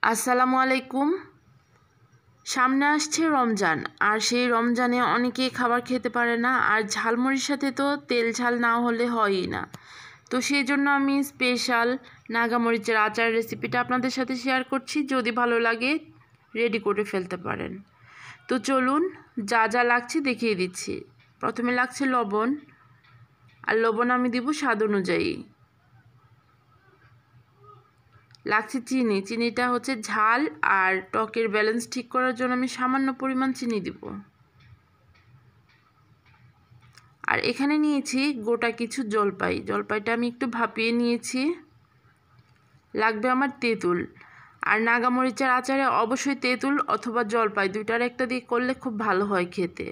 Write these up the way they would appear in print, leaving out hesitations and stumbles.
আসসালামু আলাইকুম। সামনে আসছে রমজান, আর সেই রমজানে অনেকেই খাবার খেতে পারে না, আর ঝালমুড়ির সাথে তো তেল ঝাল না হলে হয়ই না। তো সেই জন্য আমি স্পেশাল নাগা মরিচের আচার রেসিপিটা আপনাদের সাথে শেয়ার করছি। যদি ভালো লাগে রেডি করে ফেলতে পারেন। তো চলুন, যা যা লাগছে দেখিয়ে দিচ্ছি। প্রথমে লাগছে লবণ, আর লবণ আমি দিব স্বাদ অনুযায়ী। লাগছে চিনি, চিনিটা হচ্ছে ঝাল আর টকের ব্যালেন্স ঠিক করার জন্য আমি সামান্য পরিমাণ চিনি দিব। আর এখানে নিয়েছি গোটা কিছু জলপাই, জলপাইটা আমি একটু ভাপিয়ে নিয়েছি। লাগবে আমার তেঁতুল, আর নাগামরিচের আচারে অবশ্যই তেঁতুল অথবা জলপাই দুইটার একটা দিয়ে করলে খুব ভালো হয় খেতে।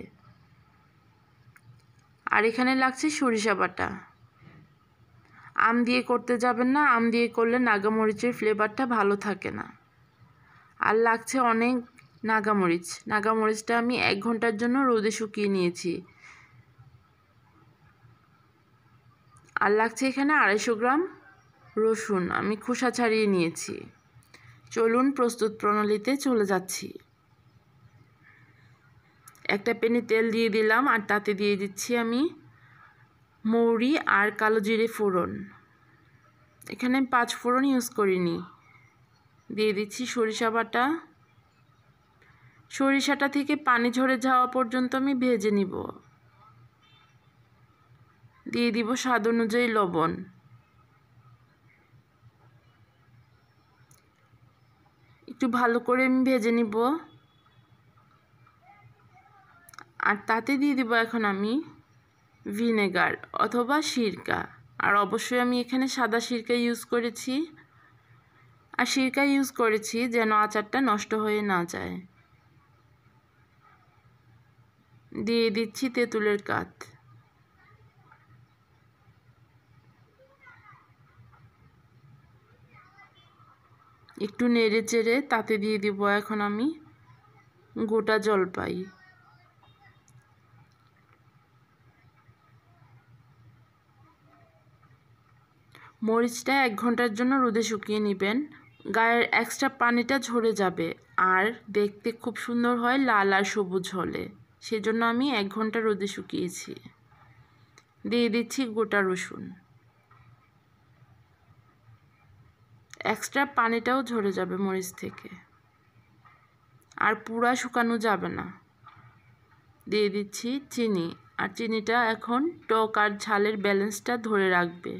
আর এখানে লাগছে সরিষা বাটা। আম দিয়ে করতে যাবেন না, আম দিয়ে করলে নাগামরিচের ফ্লেভারটা ভালো থাকে না। আর লাগছে অনেক নাগামরিচ, নাগামরিচটা আমি 1 ঘন্টার জন্য রোদে শুকিয়ে নিয়েছি। আর লাগছে এখানে 250 গ্রাম রসুন, আমি খোসা ছাড়িয়ে নিয়েছি। চলুন প্রস্তুত প্রণালীতে চলে যাচ্ছি। একটা প্যানে তেল দিয়ে দিলাম, আর তাতে দিয়ে দিচ্ছি আমি মৌরি আর কালো জিরে ফোড়ন। এখানে 5 ফোড়ন ইউজ করিনি। দিয়ে দিচ্ছি সরিষা বাটা। সরিষাটা থেকে পানি ঝরে যাওয়া পর্যন্ত আমি ভেজে নিব। দিয়ে দিব স্বাদ অনুযায়ী লবণ। একটু ভালো করে আমি ভেজে নিব। আর তাতে দিয়ে দিব এখন আমি ভিনেগার অথবা সিরকা। আর অবশ্যই আমি এখানে সাদা সিরকা ইউজ করেছি। আর সিরকা ইউজ করেছি যেন আচারটা নষ্ট হয়ে না যায়। দিয়ে দিচ্ছি তেঁতুলের কাঠ। একটু নেড়ে চেড়ে তাতে দিয়ে দিব এখন আমি গোটা জলপাই। মরিচটা 1 ঘন্টার জন্য রোদে শুকিয়ে নেবেন। গায়ের এক্সট্রা পানিটা ঝরে যাবে, আর দেখতে খুব সুন্দর হয় লাল আর সবুজ হলে। সেজন্য আমি 1 ঘন্টা রোদে শুকিয়েছি। দিয়ে দিচ্ছি গোটা রসুন। এক্সট্রা পানিটাও ঝরে যাবে মরিচ থেকে, আর পুরা শুকানো যাবে না। দিয়ে দিচ্ছি চিনি, আর চিনিটা এখন টক আর ঝালের ব্যালেন্সটা ধরে রাখবে।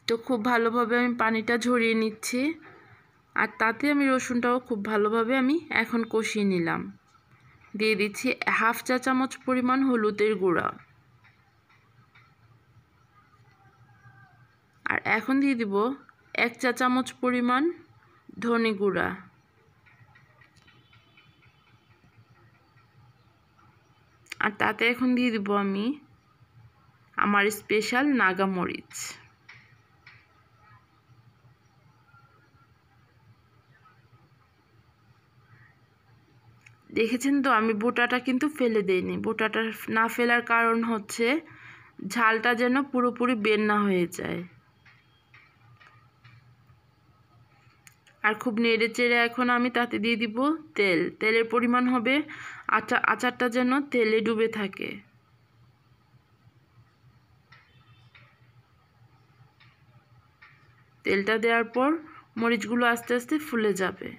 তো খুব ভালোভাবে আমি পানিটা ঝরিয়ে নিচ্ছি, আর তাতে আমি রসুনটাও খুব ভালোভাবে আমি এখন কষিয়ে নিলাম। দিয়ে দিচ্ছি 1/2 চা চামচ পরিমাণ হলুদের গুঁড়া। আর এখন দিয়ে দিব 1 চা চামচ পরিমাণ ধনে গুঁড়া। আর তাতে এখন দিয়ে দিব আমি আমার স্পেশাল নাগা মরিচ। দেখেছেন তো, আমি বোটাটা কিন্তু ফেলে দেইনি। বোটাটা না ফেলার কারণ হচ্ছে ঝালটা যেন পুরোপুরি বের না হয়ে যায়। আর খুব নেড়ে চেড়ে এখন আমি তাতে দিয়ে দিব তেল। তেলের পরিমাণ হবে আচারটা যেন তেলে ডুবে থাকে। তেলটা দেওয়ার পর মরিচগুলো আস্তে আস্তে ফুলে যাবে।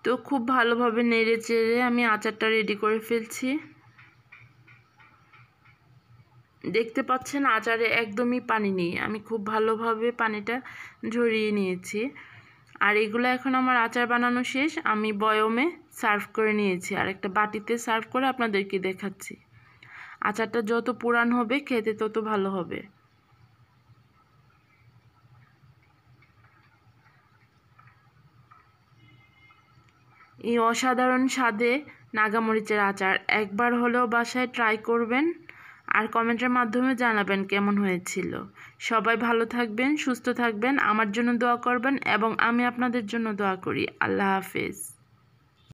তো খুব ভালোভাবে নেড়ে চেড়ে আমি আচারটা রেডি করে ফেলছি। দেখতে পাচ্ছেন আচারে একদমই পানি নেই, আমি খুব ভালোভাবে পানিটা ঝরিয়ে নিয়েছি। আর এগুলো এখন আমার আচার বানানো শেষ। আমি বয়মে সার্ভ করে নিয়েছি, আর একটা বাটিতে সার্ভ করে আপনাদেরকে দেখাচ্ছি। আচারটা যত পুরান হবে খেতে তত ভালো হবে। এই অসাধারণ স্বাদে নাগা মরিচের আচার একবার হলেও বাসায় ট্রাই করবেন আর কমেন্টের মাধ্যমে জানাবেন কেমন হয়েছিল। সবাই ভালো থাকবেন, সুস্থ থাকবেন, আমার জন্য দোয়া করবেন এবং আমি আপনাদের জন্য দোয়া করি। আল্লাহ হাফেজ।